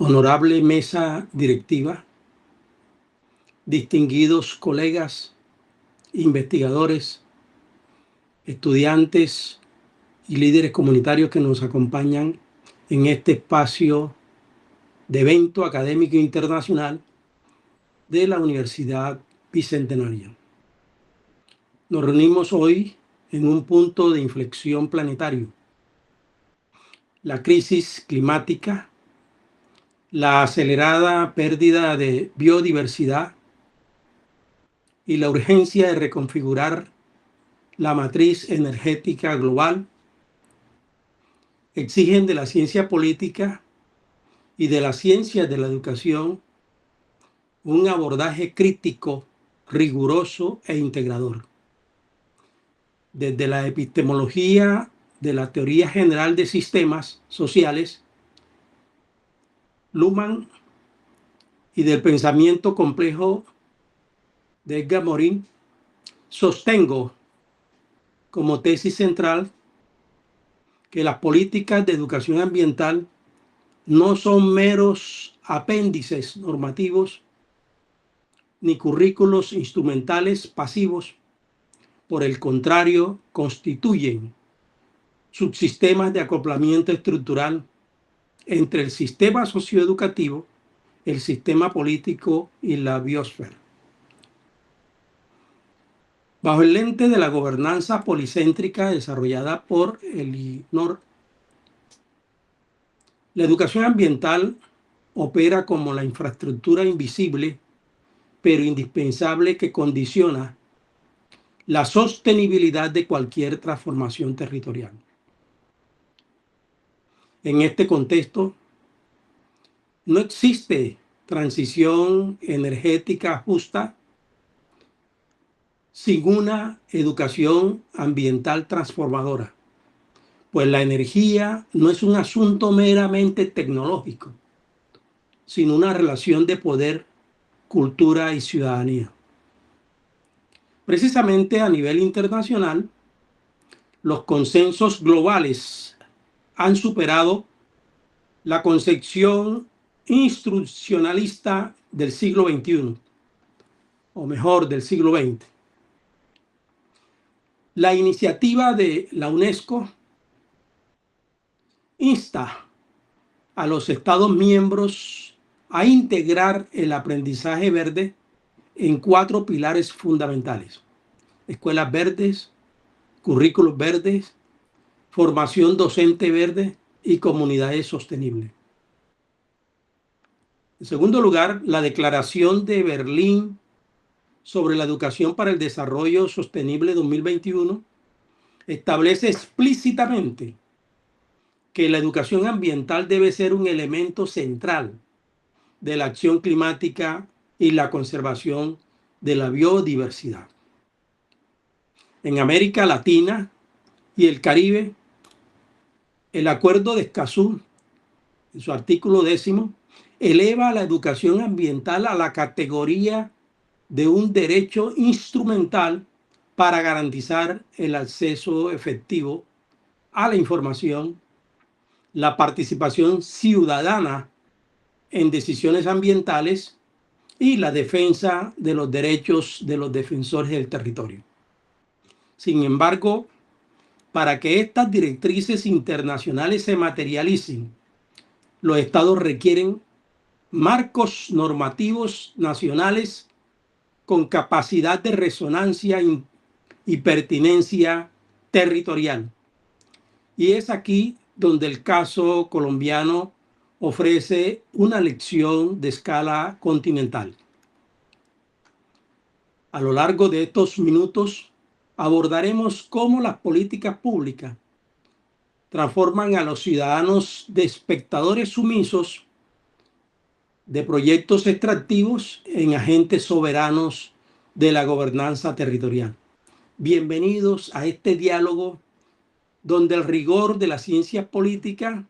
Honorable mesa directiva, distinguidos colegas, investigadores, estudiantes y líderes comunitarios que nos acompañan en este espacio de evento académico internacional de la Universidad Bicentenaria. Nos reunimos hoy en un punto de inflexión planetario. La crisis climática, la acelerada pérdida de biodiversidad y la urgencia de reconfigurar la matriz energética global exigen de la ciencia política y de las ciencias de la educación un abordaje crítico, riguroso e integrador. Desde la epistemología de la teoría general de sistemas sociales, Luhmann, y del pensamiento complejo de Edgar Morin, sostengo como tesis central que las políticas de educación ambiental no son meros apéndices normativos ni currículos instrumentales pasivos. Por el contrario, constituyen subsistemas de acoplamiento estructural entre el sistema socioeducativo, el sistema político y la biosfera. Bajo el lente de la gobernanza policéntrica desarrollada por el INOR, la educación ambiental opera como la infraestructura invisible, pero indispensable que condiciona la sostenibilidad de cualquier transformación territorial. En este contexto, no existe transición energética justa sin una educación ambiental transformadora, pues la energía no es un asunto meramente tecnológico, sino una relación de poder, cultura y ciudadanía. Precisamente a nivel internacional, los consensos globales han superado la concepción instruccionalista del siglo XXI, o mejor, del siglo XX. La iniciativa de la UNESCO insta a los Estados miembros a integrar el aprendizaje verde en 4 pilares fundamentales: escuelas verdes, currículos verdes, formación docente verde y comunidades sostenibles. En segundo lugar, la Declaración de Berlín sobre la Educación para el Desarrollo Sostenible 2021 establece explícitamente que la educación ambiental debe ser un elemento central de la acción climática y la conservación de la biodiversidad. En América Latina y el Caribe, el Acuerdo de Escazú, en su artículo 10, eleva la educación ambiental a la categoría de un derecho instrumental para garantizar el acceso efectivo a la información, la participación ciudadana en decisiones ambientales y la defensa de los derechos de los defensores del territorio. Sin embargo, para que estas directrices internacionales se materialicen, los estados requieren marcos normativos nacionales con capacidad de resonancia y pertinencia territorial. Y es aquí donde el caso colombiano ofrece una lección de escala continental. A lo largo de estos minutos abordaremos cómo las políticas públicas transforman a los ciudadanos de espectadores sumisos de proyectos extractivos en agentes soberanos de la gobernanza territorial. Bienvenidos a este diálogo donde el rigor de la ciencia política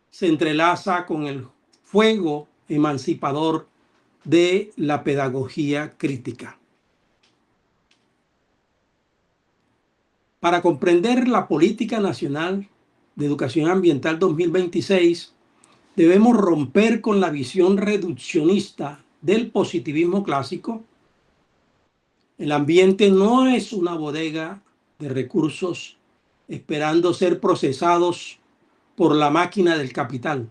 se entrelaza con el fuego emancipador de la pedagogía crítica. Para comprender la Política Nacional de Educación Ambiental 2026, Debemos romper con la visión reduccionista del positivismo clásico. El ambiente no es una bodega de recursos esperando ser procesados por la máquina del capital.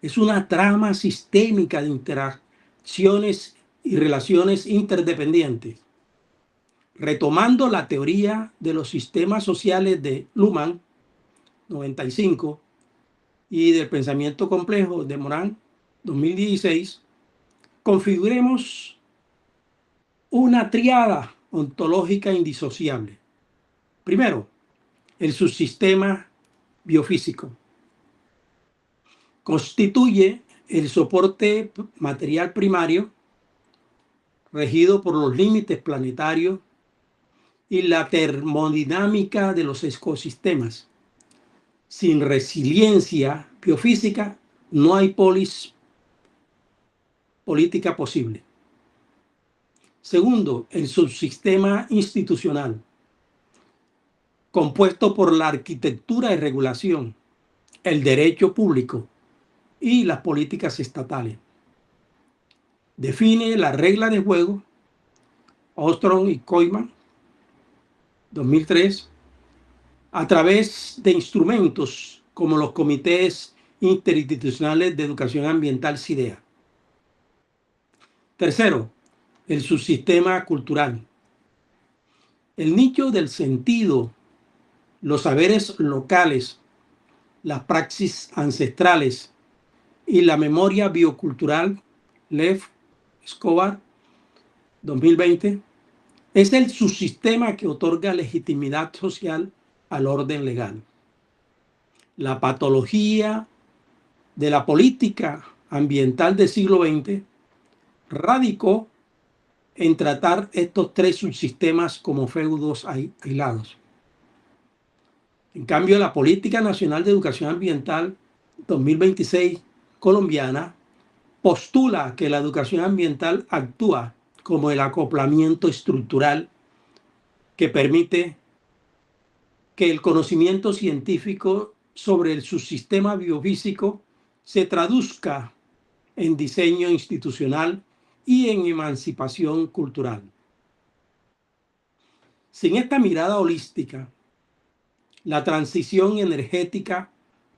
Es una trama sistémica de interacciones y relaciones interdependientes. Retomando la teoría de los sistemas sociales de Luhmann, 95, y del pensamiento complejo de Morán, 2016, configuremos una tríada ontológica indisociable. Primero, el subsistema biofísico. Constituye el soporte material primario regido por los límites planetarios y la termodinámica de los ecosistemas. Sin resiliencia biofísica no hay política posible. Segundo, el subsistema institucional, compuesto por la arquitectura y regulación, el derecho público y las políticas estatales. Define la regla de juego, Ostrom y Koyman, 2003, a través de instrumentos como los comités interinstitucionales de educación ambiental CIDEA. Tercero, el subsistema cultural. El nicho del sentido, los saberes locales, las praxis ancestrales y la memoria biocultural, Lev Escobar, 2020, es el subsistema que otorga legitimidad social al orden legal. La patología de la política ambiental del siglo XX radicó en tratar estos tres subsistemas como feudos aislados. En cambio, la Política Nacional de Educación Ambiental 2026 colombiana postula que la educación ambiental actúa como el acoplamiento estructural que permite que el conocimiento científico sobre el subsistema biofísico se traduzca en diseño institucional y en emancipación cultural. Sin esta mirada holística, la transición energética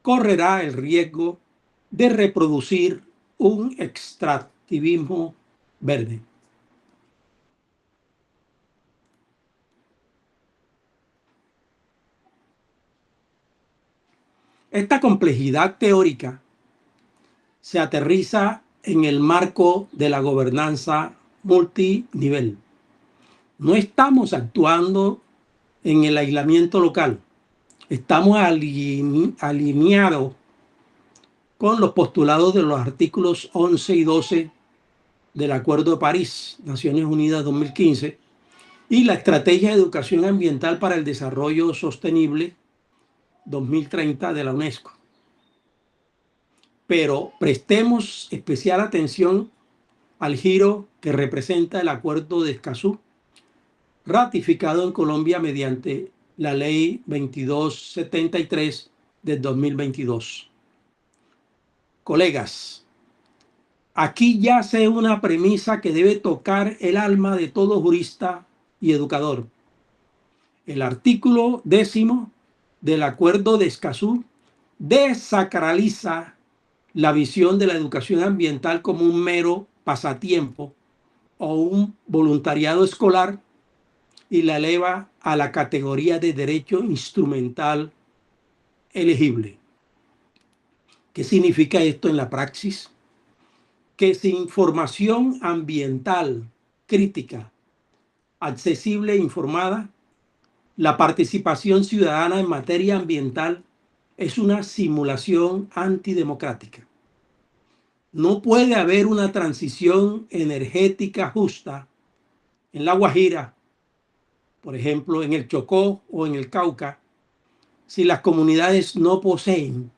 correrá el riesgo de reproducir un extractivismo verde. Esta complejidad teórica se aterriza en el marco de la gobernanza multinivel. No estamos actuando en el aislamiento local. Estamos alineados con los postulados de los artículos 11 y 12 del Acuerdo de París, Naciones Unidas 2015, y la Estrategia de Educación Ambiental para el Desarrollo Sostenible 2030 de la UNESCO. Pero prestemos especial atención al giro que representa el Acuerdo de Escazú, ratificado en Colombia mediante la Ley 2273 del 2022. Colegas, aquí yace una premisa que debe tocar el alma de todo jurista y educador. El artículo 10 del Acuerdo de Escazú desacraliza la visión de la educación ambiental como un mero pasatiempo o un voluntariado escolar y la eleva a la categoría de derecho instrumental elegible. ¿Qué significa esto en la praxis? Que sin formación ambiental crítica, accesible e informada, la participación ciudadana en materia ambiental es una simulación antidemocrática. No puede haber una transición energética justa en La Guajira, por ejemplo, en el Chocó o en el Cauca, si las comunidades no poseen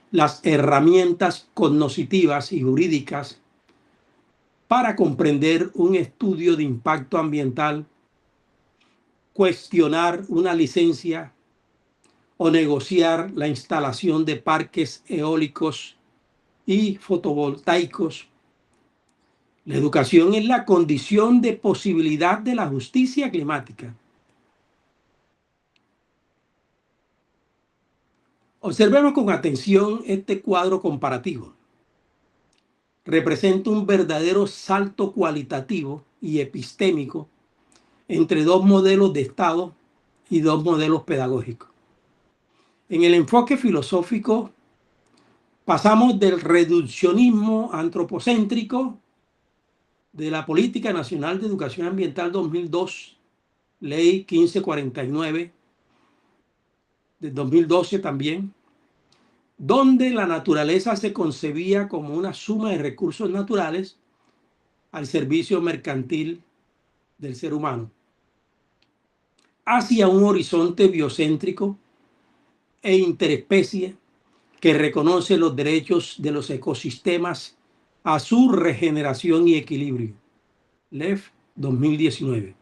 las herramientas cognitivas y jurídicas para comprender un estudio de impacto ambiental, cuestionar una licencia o negociar la instalación de parques eólicos y fotovoltaicos. La educación es la condición de posibilidad de la justicia climática. Observemos con atención este cuadro comparativo. Representa un verdadero salto cualitativo y epistémico entre dos modelos de Estado y dos modelos pedagógicos. En el enfoque filosófico pasamos del reduccionismo antropocéntrico de la Política Nacional de Educación Ambiental 2002, Ley 1549, de 2012 también, donde la naturaleza se concebía como una suma de recursos naturales al servicio mercantil del ser humano, hacia un horizonte biocéntrico e interespecie que reconoce los derechos de los ecosistemas a su regeneración y equilibrio. LEF 2019.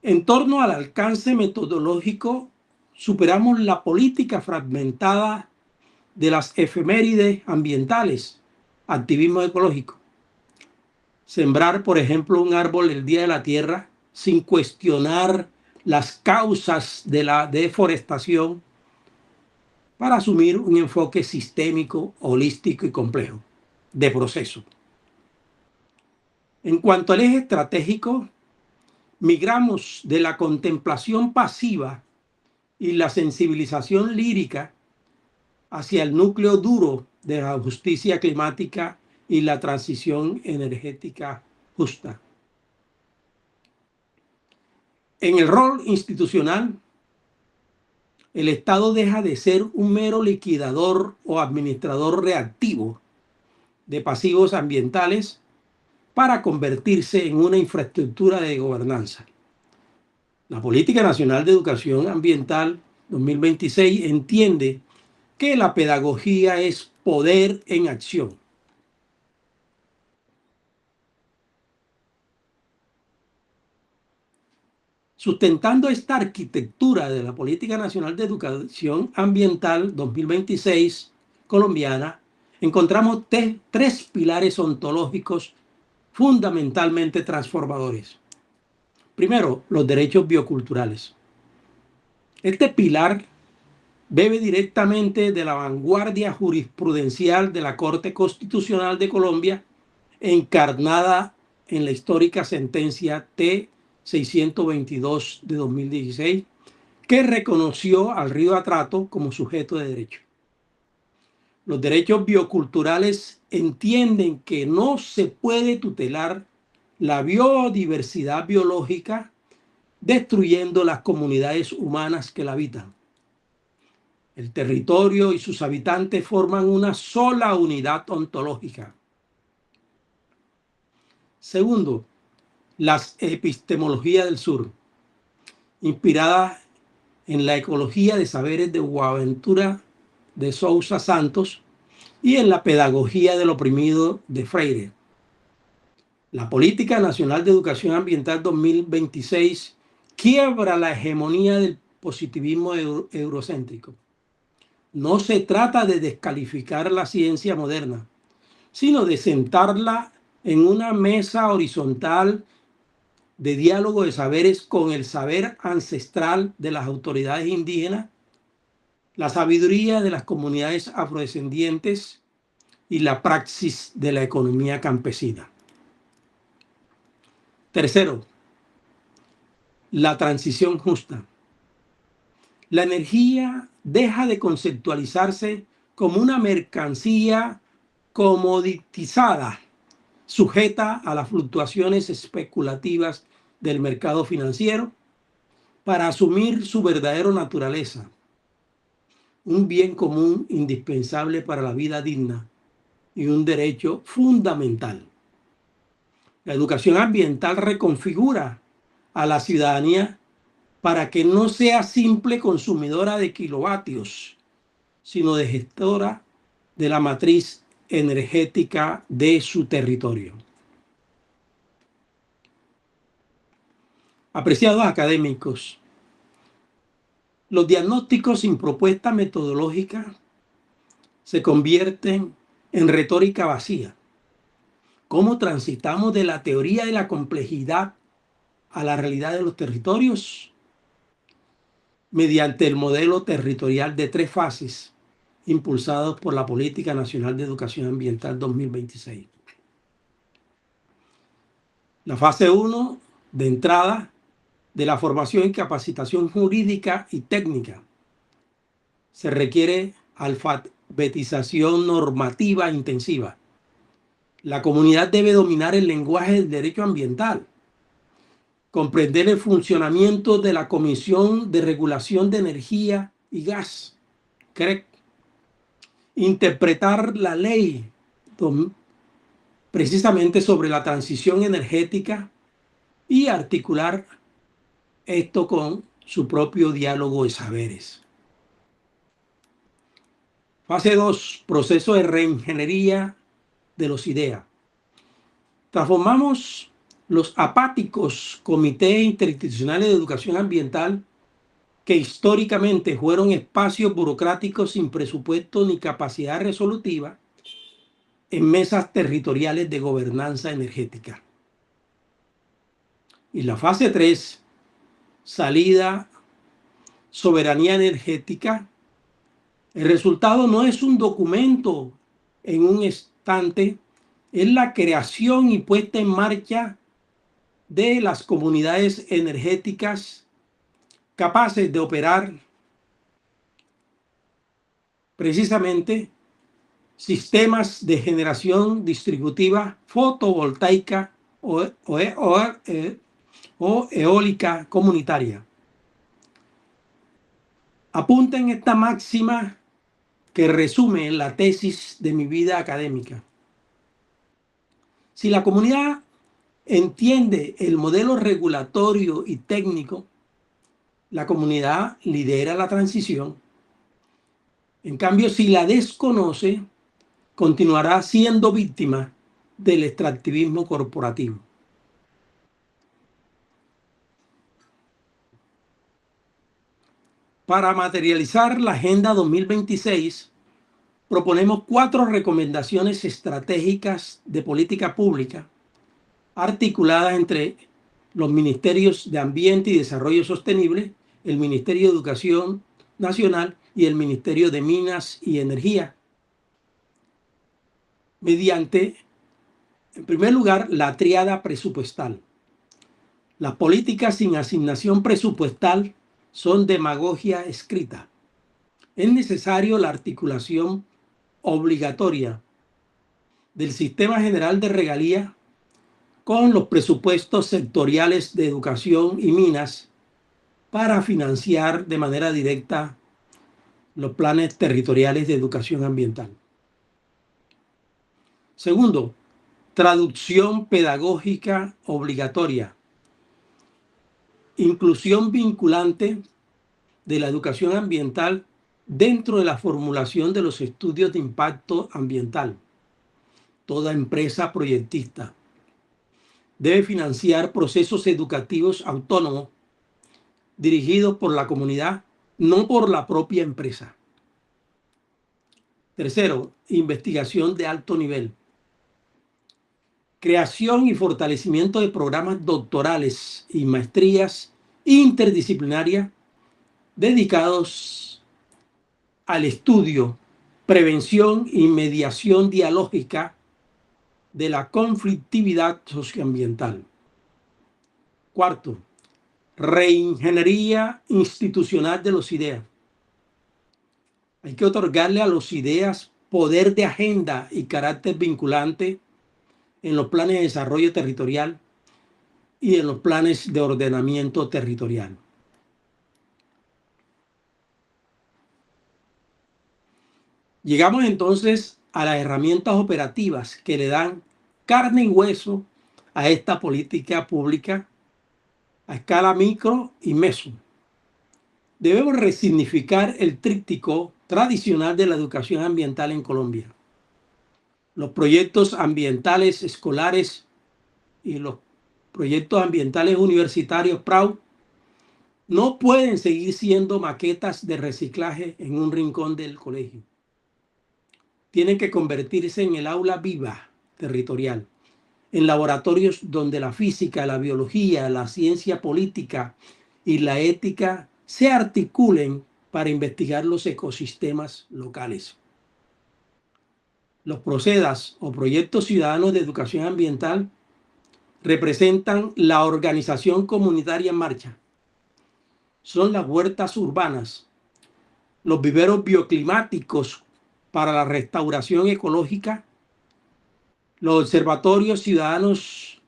En torno al alcance metodológico, superamos la política fragmentada de las efemérides ambientales, activismo ecológico. Sembrar, por ejemplo, un árbol el Día de la Tierra sin cuestionar las causas de la deforestación para asumir un enfoque sistémico, holístico y complejo de proceso. En cuanto al eje estratégico, migramos de la contemplación pasiva y la sensibilización lírica hacia el núcleo duro de la justicia climática y la transición energética justa. En el rol institucional, el Estado deja de ser un mero liquidador o administrador reactivo de pasivos ambientales para convertirse en una infraestructura de gobernanza. La Política Nacional de Educación Ambiental 2026 entiende que la pedagogía es poder en acción. Sustentando esta arquitectura de la Política Nacional de Educación Ambiental 2026 colombiana, encontramos tres pilares ontológicos fundamentalmente transformadores. Primero, los derechos bioculturales. Este pilar bebe directamente de la vanguardia jurisprudencial de la Corte Constitucional de Colombia, encarnada en la histórica sentencia T-622 de 2016, que reconoció al río Atrato como sujeto de derecho. Los derechos bioculturales entienden que no se puede tutelar la biodiversidad biológica destruyendo las comunidades humanas que la habitan. El territorio y sus habitantes forman una sola unidad ontológica. Segundo, la epistemología del sur, inspirada en la ecología de saberes de Boaventura de Sousa Santos y en la pedagogía del oprimido de Freire. La Política Nacional de Educación Ambiental 2026 quiebra la hegemonía del positivismo eurocéntrico. No se trata de descalificar la ciencia moderna, sino de sentarla en una mesa horizontal de diálogo de saberes con el saber ancestral de las autoridades indígenas, la sabiduría de las comunidades afrodescendientes y la praxis de la economía campesina. Tercero, la transición justa. La energía deja de conceptualizarse como una mercancía comoditizada, sujeta a las fluctuaciones especulativas del mercado financiero, para asumir su verdadera naturaleza, un bien común indispensable para la vida digna y un derecho fundamental. La educación ambiental reconfigura a la ciudadanía para que no sea simple consumidora de kilovatios, sino de gestora de la matriz energética de su territorio. Apreciados académicos, los diagnósticos sin propuesta metodológica se convierten en retórica vacía. ¿Cómo transitamos de la teoría de la complejidad a la realidad de los territorios? Mediante el modelo territorial de 3 fases impulsados por la Política Nacional de Educación Ambiental 2026. La fase 1, de entrada, de la formación y capacitación jurídica y técnica. Se requiere alfabetización normativa intensiva. La comunidad debe dominar el lenguaje del derecho ambiental, comprender el funcionamiento de la Comisión de Regulación de Energía y Gas, CREG, interpretar la ley precisamente sobre la transición energética y articular esto con su propio diálogo de saberes. Fase 2, proceso de reingeniería de los IDEA. Transformamos los apáticos comités interinstitucionales de educación ambiental, que históricamente fueron espacios burocráticos sin presupuesto ni capacidad resolutiva, en mesas territoriales de gobernanza energética. Y la fase 3, salida, soberanía energética. El resultado no es un documento en un estante, es la creación y puesta en marcha de las comunidades energéticas capaces de operar precisamente sistemas de generación distributiva fotovoltaica o eólica comunitaria. Apunten esta máxima que resume la tesis de mi vida académica. Si la comunidad entiende el modelo regulatorio y técnico, la comunidad lidera la transición. En cambio, si la desconoce, continuará siendo víctima del extractivismo corporativo. Para materializar la Agenda 2026, proponemos 4 recomendaciones estratégicas de política pública articuladas entre los Ministerios de Ambiente y Desarrollo Sostenible, el Ministerio de Educación Nacional y el Ministerio de Minas y Energía, mediante, en primer lugar, la tríada presupuestal. Las políticas sin asignación presupuestal son demagogia escrita. Es necesario la articulación obligatoria del Sistema General de Regalía con los presupuestos sectoriales de educación y minas para financiar de manera directa los planes territoriales de educación ambiental. Segundo, traducción pedagógica obligatoria. Inclusión vinculante de la educación ambiental dentro de la formulación de los estudios de impacto ambiental. Toda empresa proyectista debe financiar procesos educativos autónomos dirigidos por la comunidad, no por la propia empresa. Tercero, investigación de alto nivel. Creación y fortalecimiento de programas doctorales y maestrías interdisciplinarias dedicados al estudio, prevención y mediación dialógica de la conflictividad socioambiental. Cuarto, reingeniería institucional de los IDEA. Hay que otorgarle a los IDEAs poder de agenda y carácter vinculante en los planes de desarrollo territorial y en los planes de ordenamiento territorial. Llegamos entonces a las herramientas operativas que le dan carne y hueso a esta política pública a escala micro y meso. Debemos resignificar el tríptico tradicional de la educación ambiental en Colombia. Los proyectos ambientales escolares y los proyectos ambientales universitarios PRAU no pueden seguir siendo maquetas de reciclaje en un rincón del colegio. tienen que convertirse en el aula viva territorial, en laboratorios donde la física, la biología, la ciencia política y la ética se articulen para investigar los ecosistemas locales. Los PROCEDAS o Proyectos Ciudadanos de Educación Ambiental representan la organización comunitaria en marcha. Son las huertas urbanas, los viveros bioclimáticos para la restauración ecológica, los observatorios ciudadanos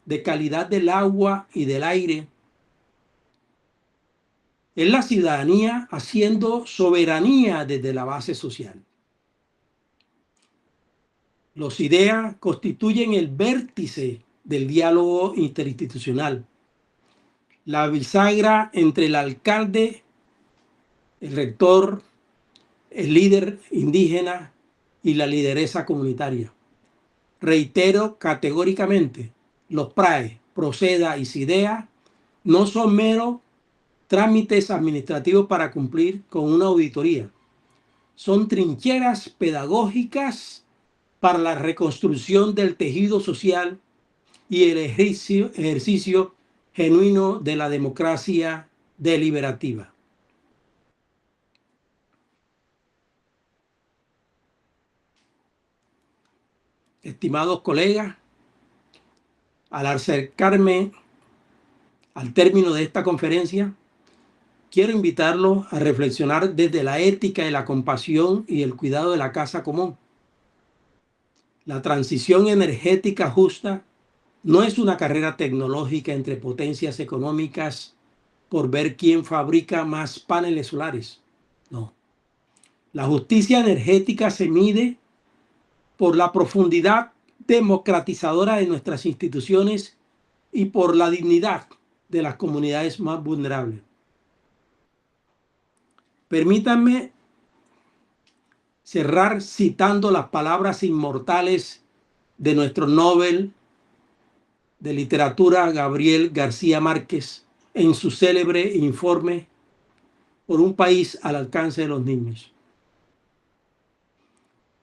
de calidad del agua y del aire. Es la ciudadanía haciendo soberanía desde la base social. Los IDEA constituyen el vértice del diálogo interinstitucional, la bisagra entre el alcalde, el rector, el líder indígena y la lideresa comunitaria. Reitero categóricamente, los PRAE, Proceda y CIDEA no son meros trámites administrativos para cumplir con una auditoría. Son trincheras pedagógicas para la reconstrucción del tejido social y el ejercicio genuino de la democracia deliberativa. Estimados colegas, al acercarme al término de esta conferencia, quiero invitarlos a reflexionar desde la ética de la compasión y el cuidado de la casa común. La transición energética justa no es una carrera tecnológica entre potencias económicas por ver quién fabrica más paneles solares. No. La justicia energética se mide por la profundidad democratizadora de nuestras instituciones y por la dignidad de las comunidades más vulnerables. Permítanme cerrar citando las palabras inmortales de nuestro Nobel de Literatura Gabriel García Márquez en su célebre informe Por un país al alcance de los niños,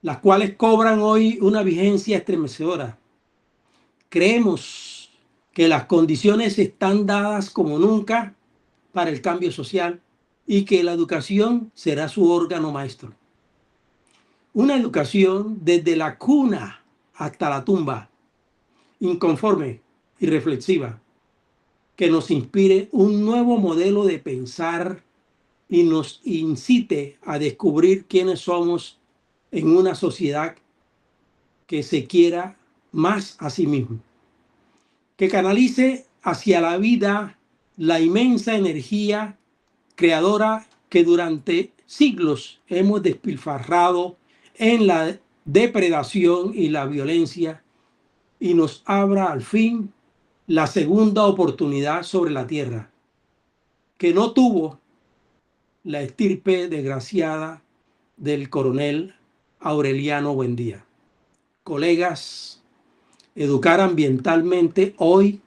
las cuales cobran hoy una vigencia estremecedora. Creemos que las condiciones están dadas como nunca para el cambio social y que la educación será su órgano maestro. Una educación desde la cuna hasta la tumba, inconforme y reflexiva, que nos inspire un nuevo modelo de pensar y nos incite a descubrir quiénes somos en una sociedad que se quiera más a sí mismo, que canalice hacia la vida la inmensa energía creadora que durante siglos hemos despilfarrado en la depredación y la violencia y nos abra al fin la segunda oportunidad sobre la tierra, que no tuvo la estirpe desgraciada del coronel Aureliano Buendía. Colegas, educar ambientalmente hoy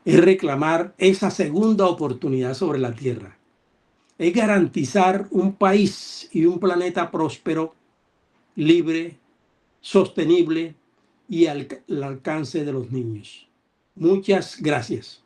es reclamar esa segunda oportunidad sobre la tierra. Es garantizar un país y un planeta próspero, libre, sostenible y al alcance de los niños. Muchas gracias.